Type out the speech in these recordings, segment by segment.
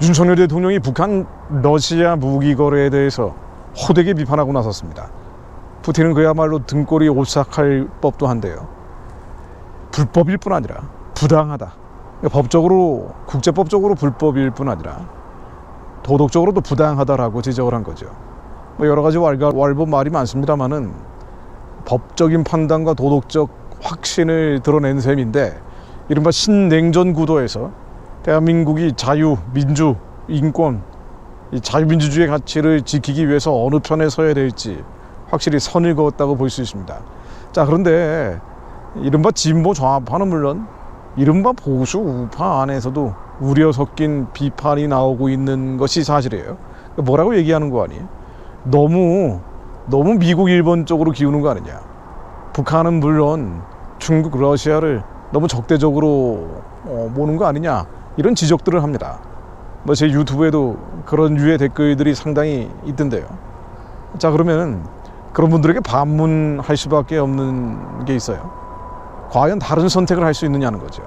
윤석열 대통령이 북한 러시아 무기 거래에 대해서 호되게 비판하고 나섰습니다. 푸틴은 그야말로 등골이 오싹할 법도 한데요. 불법일 뿐 아니라 부당하다. 법적으로, 국제법적으로 불법일 뿐 아니라 도덕적으로도 부당하다라고 지적을 한 거죠. 여러 가지 왈가왈부 말이 많습니다만은 법적인 판단과 도덕적 확신을 드러낸 셈인데, 이른바 신냉전 구도에서 대한민국이 자유, 민주, 인권, 이 자유민주주의 가치를 지키기 위해서 어느 편에 서야 될지 확실히 선을 그었다고 볼 수 있습니다. 자, 그런데 이른바 진보 좌파는 물론 이른바 보수 우파 안에서도 우려 섞인 비판이 나오고 있는 것이 사실이에요. 뭐라고 얘기하는 거 아니에요? 너무 미국, 일본 쪽으로 기우는 거 아니냐. 북한은 물론 중국, 러시아를 너무 적대적으로 보는 거 아니냐, 이런 지적들을 합니다. 제 유튜브에도 그런 류의 댓글들이 상당히 있던데요. 자, 그러면 그런 분들에게 반문할 수밖에 없는 게 있어요. 과연 다른 선택을 할 수 있느냐는 거죠.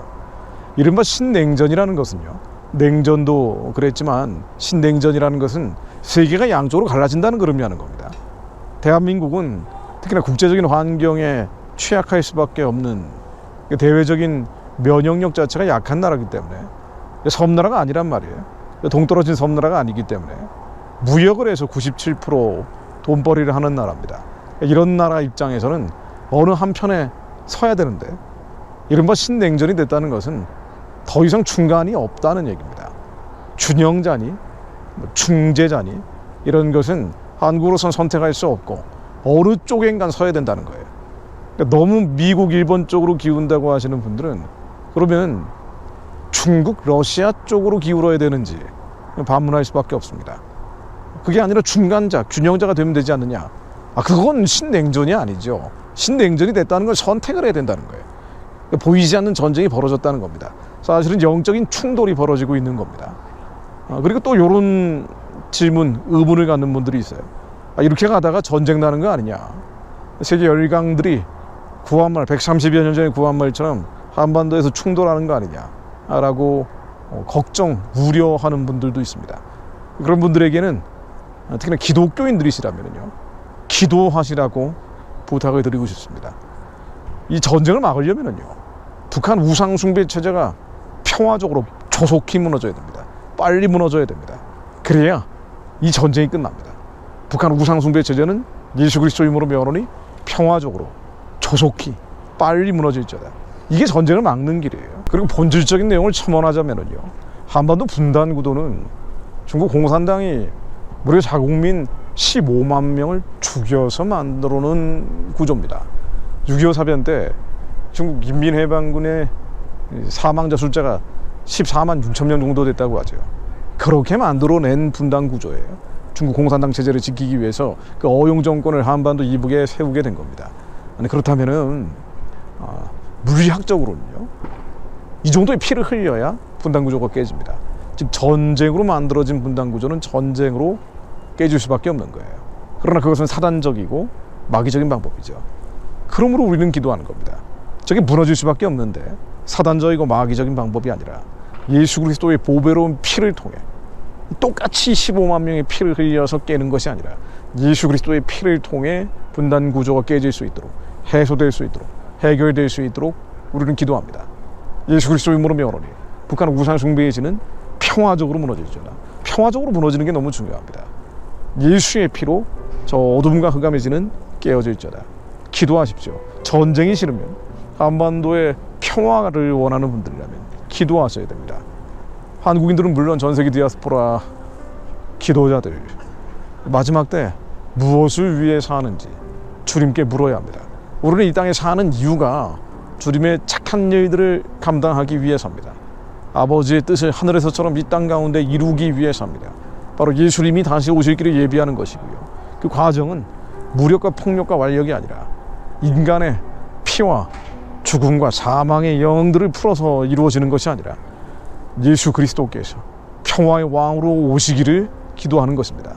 이른바 신냉전이라는 것은요, 냉전도 그랬지만 신냉전이라는 것은 세계가 양쪽으로 갈라진다는 그런 의미하는 겁니다. 대한민국은 특히나 국제적인 환경에 취약할 수밖에 없는 대외적인 면역력 자체가 약한 나라이기 때문에, 섬나라가 아니란 말이에요. 동떨어진 섬나라가 아니기 때문에 무역을 해서 97% 돈벌이를 하는 나라입니다. 이런 나라 입장에서는 어느 한편에 서야 되는데, 이른바 신냉전이 됐다는 것은 더 이상 중간이 없다는 얘기입니다. 균형자니 중재자니 이런 것은 한국으로선 선택할 수 없고 어느 쪽엔간 서야 된다는 거예요. 그러니까 너무 미국, 일본 쪽으로 기운다고 하시는 분들은 그러면 중국, 러시아 쪽으로 기울어야 되는지 반문할 수밖에 없습니다. 그게 아니라 중간자, 균형자가 되면 되지 않느냐. 그건 신냉전이 아니죠. 신냉전이 됐다는 걸 선택을 해야 된다는 거예요. 보이지 않는 전쟁이 벌어졌다는 겁니다. 사실은 영적인 충돌이 벌어지고 있는 겁니다. 그리고 또 이런 질문, 의문을 갖는 분들이 있어요. 이렇게 가다가 전쟁 나는 거 아니냐. 세계 열강들이 구한말, 130여 년 전의 구한말처럼 한반도에서 충돌하는 거 아니냐 라고 걱정, 우려하는 분들도 있습니다. 그런 분들에게는 특히나 기독교인들이시라면요, 기도하시라고 부탁을 드리고 싶습니다. 이 전쟁을 막으려면요, 북한 우상 숭배 체제가 평화적으로 조속히 무너져야 됩니다. 빨리 무너져야 됩니다. 그래야 이 전쟁이 끝납니다. 북한 우상 숭배 체제는 예수 그리스도 이름으로 명하노니 평화적으로 조속히 빨리 무너질지어다. 이게 전쟁을 막는 길이에요. 그리고 본질적인 내용을 첨언하자면요, 한반도 분단 구도는 중국 공산당이 무려 자국민 15만 명을 죽여서 만들어 놓은 구조입니다. 6.25 사변 때 중국 인민해방군의 사망자 숫자가 14만 6천 명 정도 됐다고 하죠. 그렇게 만들어낸 분단 구조예요. 중국 공산당 체제를 지키기 위해서 그 어용 정권을 한반도 이북에 세우게 된 겁니다. 그렇다면은 물리학적으로는요, 이 정도의 피를 흘려야 분단 구조가 깨집니다. 즉 전쟁으로 만들어진 분단 구조는 전쟁으로 깨질 수밖에 없는 거예요. 그러나 그것은 사단적이고 마귀적인 방법이죠. 그러므로 우리는 기도하는 겁니다. 저게 무너질 수밖에 없는데 사단적이고 마귀적인 방법이 아니라 예수 그리스도의 보배로운 피를 통해 똑같이 15만 명의 피를 흘려서 깨는 것이 아니라 예수 그리스도의 피를 통해 분단 구조가 깨질 수 있도록, 해소될 수 있도록, 해결될 수 있도록 우리는 기도합니다. 예수 그리스도의 이름으로 명하노니 북한 우상 숭배의 진은 평화적으로 무너질지어다. 평화적으로 무너지는 게 너무 중요합니다. 예수의 피로 저 어둠과 흑암의 진은 깨어질지어다. 기도하십시오. 전쟁이 싫으면, 한반도의 평화를 원하는 분들이라면 기도하셔야 됩니다. 한국인들은 물론 전세계 디아스포라 기도자들, 마지막 때 무엇을 위해 사는지 주님께 물어야 합니다. 우리는 이 땅에 사는 이유가 주님의 착한 일들을 감당하기 위해서입니다. 아버지의 뜻을 하늘에서처럼 이 땅 가운데 이루기 위해서입니다. 바로 예수님이 다시 오실 길을 예비하는 것이고요. 그 과정은 무력과 폭력과 완력이 아니라 인간의 피와 죽음과 사망의 영들을 풀어서 이루어지는 것이 아니라 예수 그리스도께서 평화의 왕으로 오시기를 기도하는 것입니다.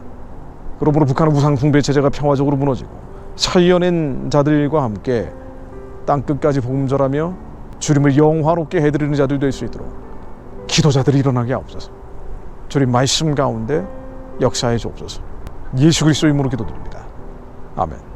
그러므로 북한의 우상 숭배 체제가 평화적으로 무너지고 살려낸 자들과 함께 땅끝까지 복음 전하며 주님을 영화롭게 해드리는 자들이 될 수 있도록 기도자들이 일어나게 하옵소서. 주님 말씀 가운데 역사해 주옵소서. 예수 그리스도의 이름으로 기도드립니다. 아멘.